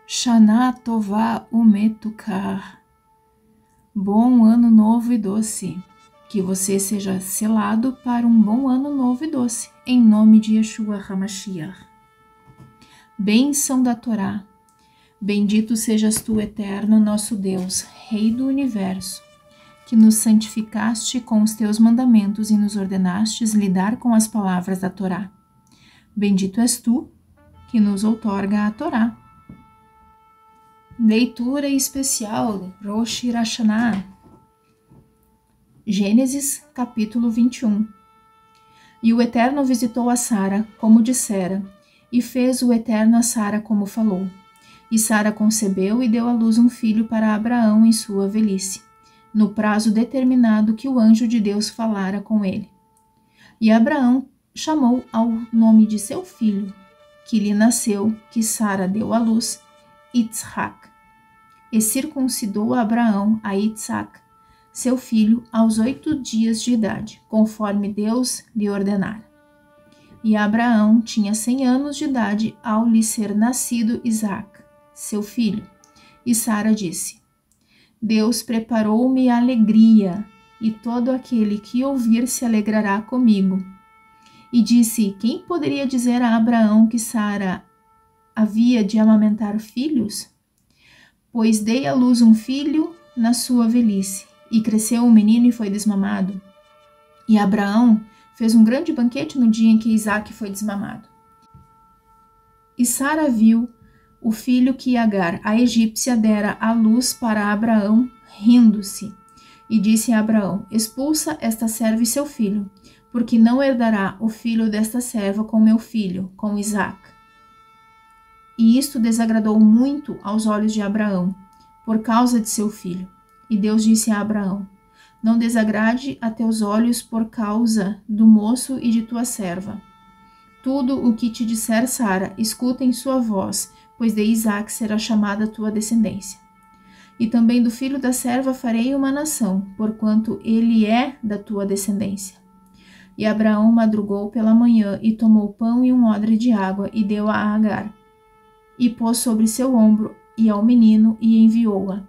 Shana Tová Umetukar. Bom ano novo e doce. Que você seja selado para um bom ano novo e doce, em nome de Yeshua HaMashiach. Bênção da Torá. Bendito sejas tu, eterno nosso Deus, Rei do Universo, que nos santificaste com os teus mandamentos e nos ordenastes lidar com as palavras da Torá. Bendito és tu, que nos outorga a Torá. Leitura especial, Rosh Hashanah. Gênesis, capítulo 21. E o Eterno visitou a Sara, como dissera, e fez o Eterno a Sara como falou. E Sara concebeu e deu à luz um filho para Abraão em sua velhice, no prazo determinado que o anjo de Deus falara com ele. E Abraão chamou ao nome de seu filho, que lhe nasceu, que Sara deu à luz, Yitzhak. E circuncidou Abraão a Yitzhak, seu filho, aos 8 dias de idade, conforme Deus lhe ordenara. E Abraão tinha 100 anos de idade ao lhe ser nascido Isaque, seu filho. E Sara disse: Deus preparou-me alegria, e todo aquele que ouvir se alegrará comigo. E disse: Quem poderia dizer a Abraão que Sara havia de amamentar filhos? Pois dei à luz um filho na sua velhice, e cresceu o menino e foi desmamado. E Abraão fez um grande banquete no dia em que Isaque foi desmamado. E Sara viu o filho que Agar, a egípcia, dera à luz para Abraão, rindo-se. E disse a Abraão: Expulsa esta serva e seu filho, porque não herdará o filho desta serva com meu filho, com Isaque. E isto desagradou muito aos olhos de Abraão, por causa de seu filho. E Deus disse a Abraão: Não desagrade a teus olhos por causa do moço e de tua serva. Tudo o que te disser Sara, escuta em sua voz, pois de Isaque será chamada tua descendência. E também do filho da serva farei uma nação, porquanto ele é da tua descendência. E Abraão madrugou pela manhã e tomou pão e um odre de água e deu a Agar. E pôs sobre seu ombro e ao menino e enviou-a.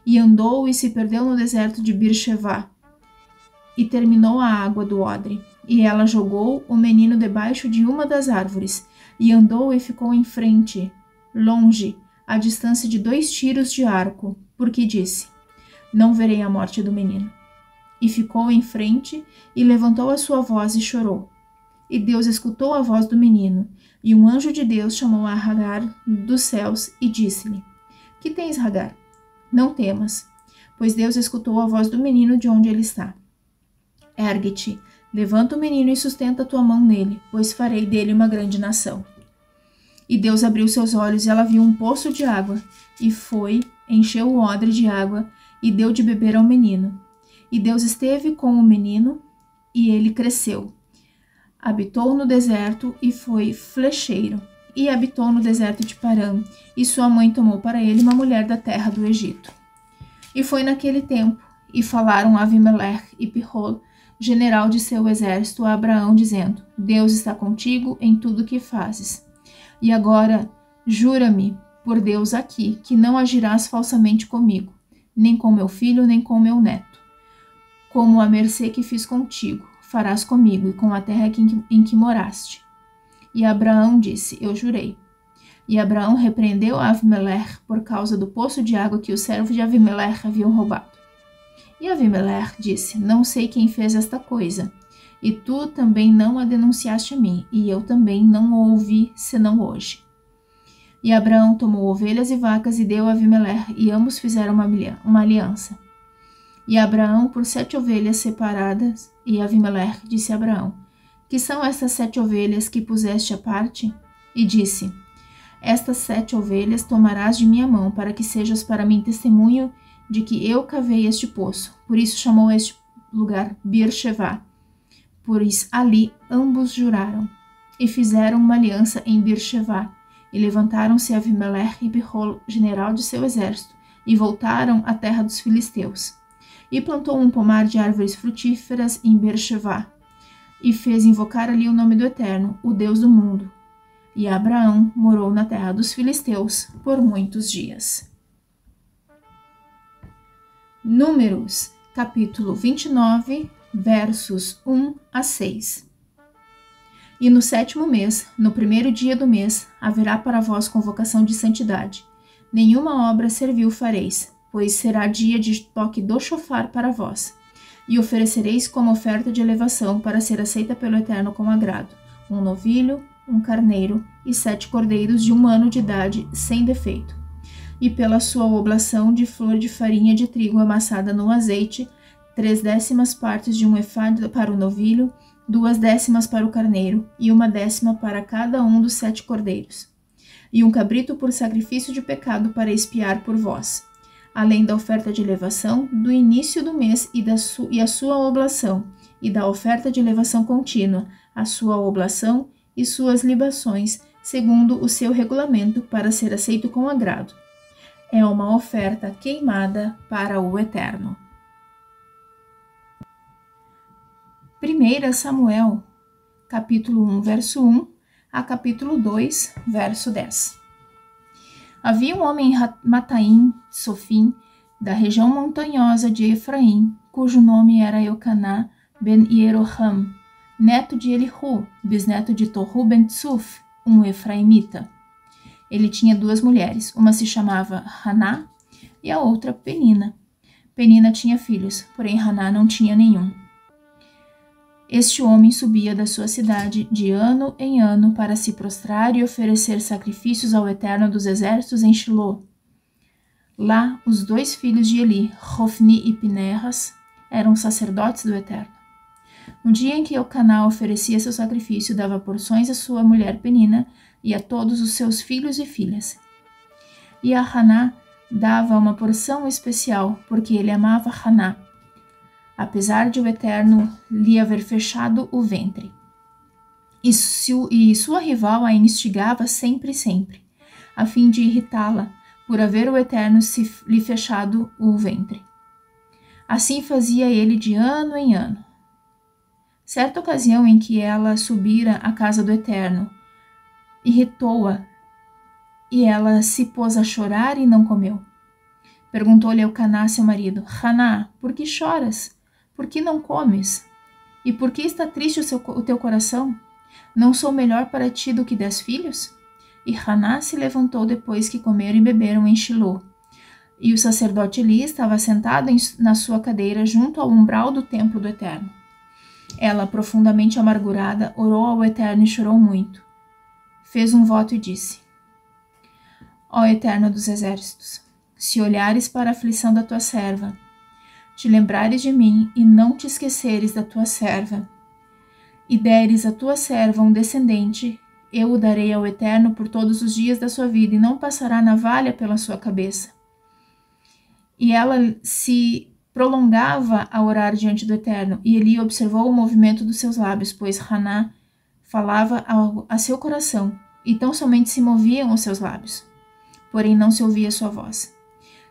E andou e se perdeu no deserto de Beer-shevá. E terminou a água do odre. E ela jogou o menino debaixo de uma das árvores. E andou e ficou em frente, longe, à distância de 2 tiros de arco, porque disse: Não verei a morte do menino. E ficou em frente e levantou a sua voz e chorou. E Deus escutou a voz do menino. E um anjo de Deus chamou a Agar dos céus e disse-lhe: Que tens, Agar? Não temas, pois Deus escutou a voz do menino de onde ele está. Ergue-te, levanta o menino e sustenta tua mão nele, pois farei dele uma grande nação. E Deus abriu seus olhos e ela viu um poço de água, e foi, encheu o odre de água e deu de beber ao menino. E Deus esteve com o menino, e ele cresceu. Habitou no deserto e foi flecheiro, e habitou no deserto de Parã, e sua mãe tomou para ele uma mulher da terra do Egito. E foi naquele tempo, e falaram Avimelech e Pirrol, general de seu exército, a Abraão, dizendo: Deus está contigo em tudo o que fazes. E agora, jura-me por Deus aqui, que não agirás falsamente comigo, nem com meu filho, nem com meu neto. Como a mercê que fiz contigo, farás comigo e com a terra em que moraste. E Abraão disse: Eu jurei. E Abraão repreendeu a Avimelech por causa do poço de água que os servos de Avimelech haviam roubado. E Avimelech disse: Não sei quem fez esta coisa, e tu também não a denunciaste a mim, e eu também não o ouvi, senão hoje. E Abraão tomou ovelhas e vacas e deu a Avimelech, e ambos fizeram uma aliança. E Abraão por 7 ovelhas separadas, e Avimelech disse a Abraão: Que são estas 7 ovelhas que puseste à parte? E disse: Estas 7 ovelhas tomarás de minha mão, para que sejas para mim testemunho de que eu cavei este poço. Por isso chamou este lugar Beer-shevá, pois ali ambos juraram. E fizeram uma aliança em Beer-shevá, e levantaram-se Avimelech e Pirrol, general de seu exército, e voltaram à terra dos filisteus. E plantou um pomar de árvores frutíferas em Beer-shevá, e fez invocar ali o nome do Eterno, o Deus do mundo. E Abraão morou na terra dos filisteus por muitos dias. Números, capítulo 29, versos 1 a 6. E no 7º mês, no 1º dia do mês, haverá para vós convocação de santidade. Nenhuma obra servil fareis, pois será dia de toque do chofar para vós. E oferecereis como oferta de elevação para ser aceita pelo Eterno com agrado, um novilho, um carneiro e 7 cordeiros de 1 ano de idade, sem defeito. E pela sua oblação de flor de farinha de trigo amassada no azeite, 3/10 partes de um efá para o novilho, 2/10 para o carneiro e 1/10 para cada um dos 7 cordeiros. E um cabrito por sacrifício de pecado para expiar por vós, além da oferta de elevação do início do mês e a sua oblação, e da oferta de elevação contínua, a sua oblação e suas libações, segundo o seu regulamento, para ser aceito com agrado. É uma oferta queimada para o Eterno. 1 Samuel, capítulo 1, verso 1 a capítulo 2, verso 10. Havia um homem em Mataim, Sofim, da região montanhosa de Efraim, cujo nome era Eucaná ben Yeroham, neto de Elihu, bisneto de Torru ben Tsuf, um efraimita. Ele tinha 2 mulheres, uma se chamava Haná e a outra Penina. Penina tinha filhos, porém Haná não tinha nenhum. Este homem subia da sua cidade de ano em ano para se prostrar e oferecer sacrifícios ao Eterno dos Exércitos em Shiló. Lá, os 2 filhos de Eli, Hofni e Pinehas, eram sacerdotes do Eterno. No dia em que Eucaná oferecia seu sacrifício, dava porções à sua mulher Penina e a todos os seus filhos e filhas. E a Haná dava uma porção especial, porque ele amava Haná, apesar de o Eterno lhe haver fechado o ventre. E sua rival a instigava sempre, a fim de irritá-la, por haver o Eterno lhe fechado o ventre. Assim fazia ele de ano em ano. Certa ocasião em que ela subira à casa do Eterno, irritou-a, e ela se pôs a chorar e não comeu. Perguntou-lhe Eucaná, seu marido: Haná, por que choras? Por que não comes? E por que está triste o teu coração? Não sou melhor para ti do que 10 filhos? E Haná se levantou depois que comeram e beberam em Shiló. E o sacerdote Eli estava sentado na sua cadeira junto ao umbral do templo do Eterno. Ela, profundamente amargurada, orou ao Eterno e chorou muito. Fez um voto e disse: Ó Eterno dos Exércitos, se olhares para a aflição da tua serva, te lembrares de mim e não te esqueceres da tua serva, e deres à tua serva um descendente, eu o darei ao Eterno por todos os dias da sua vida, e não passará navalha pela sua cabeça. E ela se prolongava a orar diante do Eterno, e Eli observou o movimento dos seus lábios, pois Haná falava a seu coração, e tão somente se moviam os seus lábios, porém não se ouvia sua voz.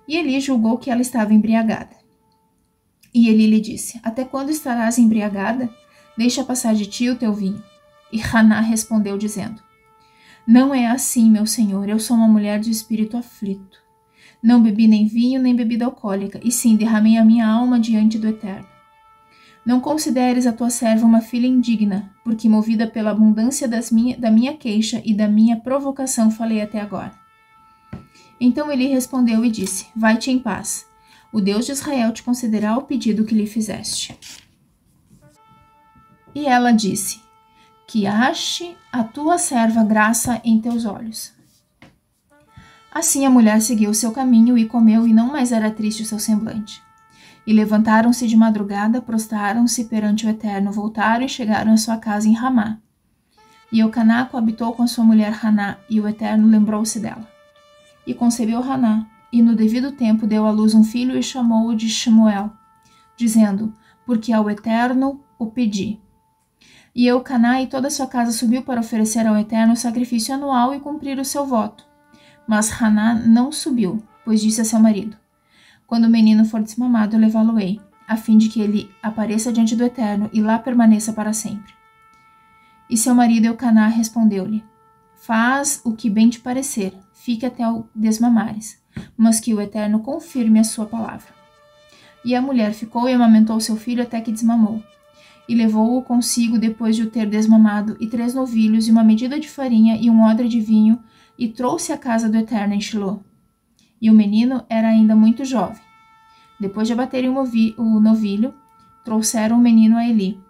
E Eli julgou que ela estava embriagada. E Eli lhe disse: Até quando estarás embriagada? Deixa passar de ti o teu vinho. E Haná respondeu dizendo: Não é assim, meu senhor, eu sou uma mulher de espírito aflito. Não bebi nem vinho, nem bebida alcoólica, e sim derramei a minha alma diante do Eterno. Não consideres a tua serva uma filha indigna, porque movida pela abundância da minha queixa e da minha provocação falei até agora. Então Eli respondeu e disse: Vai-te em paz. O Deus de Israel te concederá o pedido que lhe fizeste. E ela disse: Que ache a tua serva graça em teus olhos. Assim a mulher seguiu o seu caminho e comeu, e não mais era triste o seu semblante. E levantaram-se de madrugada, prostraram-se perante o Eterno, voltaram e chegaram à sua casa em Ramá. E Eucaná coabitou com a sua mulher Haná, e o Eterno lembrou-se dela. E concebeu Haná, e no devido tempo deu à luz um filho e chamou-o de Shemuel, dizendo: Porque ao Eterno o pedi. E Eucaná e toda a sua casa subiu para oferecer ao Eterno o sacrifício anual e cumprir o seu voto. Mas Haná não subiu, pois disse a seu marido: Quando o menino for desmamado, levá-lo-ei, a fim de que ele apareça diante do Eterno e lá permaneça para sempre. E seu marido Eucaná respondeu-lhe: Faz o que bem te parecer, fique até o desmamares, mas que o Eterno confirme a sua palavra. E a mulher ficou e amamentou seu filho até que desmamou. E levou-o consigo depois de o ter desmamado, e 3 novilhos, e uma medida de farinha, e um odre de vinho, e trouxe à casa do Eterno em Shiló. E o menino era ainda muito jovem. Depois de abaterem o novilho, trouxeram o menino a Eli.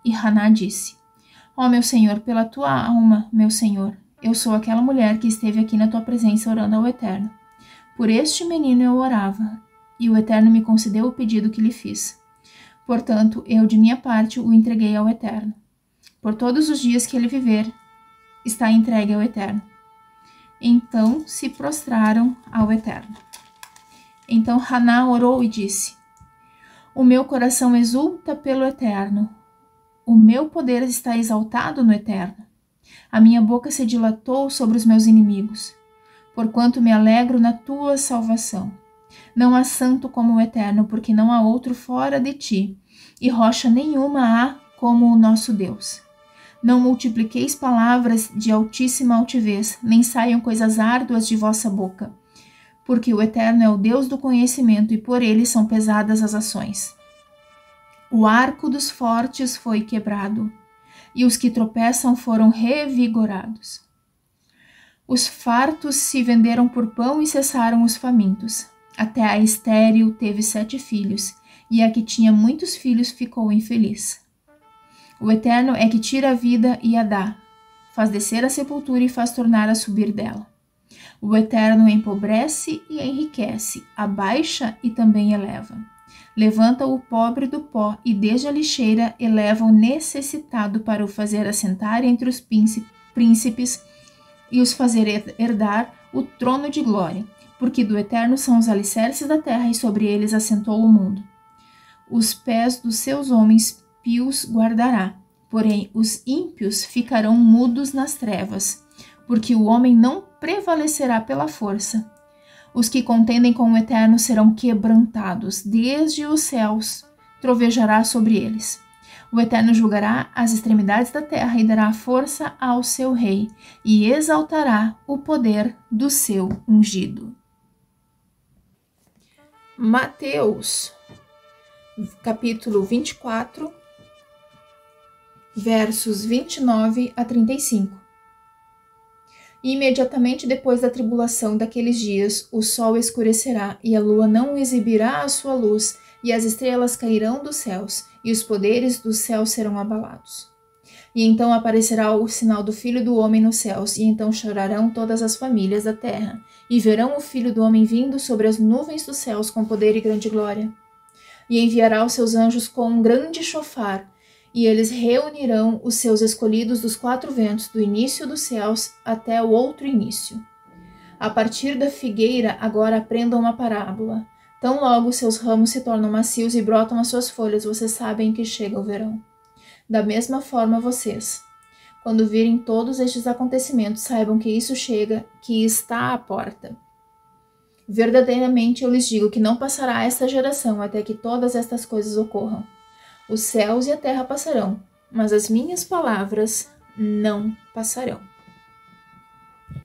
E Haná disse: Ó meu senhor, pela tua alma, meu senhor, eu sou aquela mulher que esteve aqui na tua presença orando ao Eterno. Por este menino eu orava, e o Eterno me concedeu o pedido que lhe fiz. Portanto, eu de minha parte o entreguei ao Eterno. Por todos os dias que ele viver, está entregue ao Eterno. Então se prostraram ao Eterno. Então Haná orou e disse: O meu coração exulta pelo Eterno. O meu poder está exaltado no Eterno. A minha boca se dilatou sobre os meus inimigos, porquanto me alegro na tua salvação. Não há santo como o Eterno, porque não há outro fora de ti, e rocha nenhuma há como o nosso Deus. Não multipliqueis palavras de altíssima altivez, nem saiam coisas árduas de vossa boca, porque o Eterno é o Deus do conhecimento, e por ele são pesadas as ações. O arco dos fortes foi quebrado, e os que tropeçam foram revigorados. Os fartos se venderam por pão e cessaram os famintos. Até a estéril teve 7 filhos, e a que tinha muitos filhos ficou infeliz. O Eterno é que tira a vida e a dá, faz descer a sepultura e faz tornar a subir dela. O Eterno empobrece e enriquece, abaixa e também eleva. Levanta o pobre do pó e desde a lixeira eleva o necessitado para o fazer assentar entre os príncipes e os fazer herdar o trono de glória, porque do Eterno são os alicerces da terra e sobre eles assentou o mundo. Os pés dos seus homens pios guardará, porém os ímpios ficarão mudos nas trevas, porque o homem não prevalecerá pela força. Os que contendem com o Eterno serão quebrantados, desde os céus trovejará sobre eles. O Eterno julgará as extremidades da terra e dará força ao seu rei, e exaltará o poder do seu ungido. Mateus, capítulo 24, versos 29 a 35. E imediatamente depois da tribulação daqueles dias, o sol escurecerá, e a lua não exibirá a sua luz, e as estrelas cairão dos céus, e os poderes dos céus serão abalados. E então aparecerá o sinal do Filho do Homem nos céus, e então chorarão todas as famílias da terra, e verão o Filho do Homem vindo sobre as nuvens dos céus com poder e grande glória. E enviará os seus anjos com um grande chofar, e eles reunirão os seus escolhidos dos 4 ventos, do início dos céus até o outro início. A partir da figueira, agora aprendam uma parábola. Tão logo seus ramos se tornam macios e brotam as suas folhas, vocês sabem que chega o verão. Da mesma forma vocês, quando virem todos estes acontecimentos, saibam que isso chega, que está à porta. Verdadeiramente eu lhes digo que não passará esta geração até que todas estas coisas ocorram. Os céus e a terra passarão, mas as minhas palavras não passarão.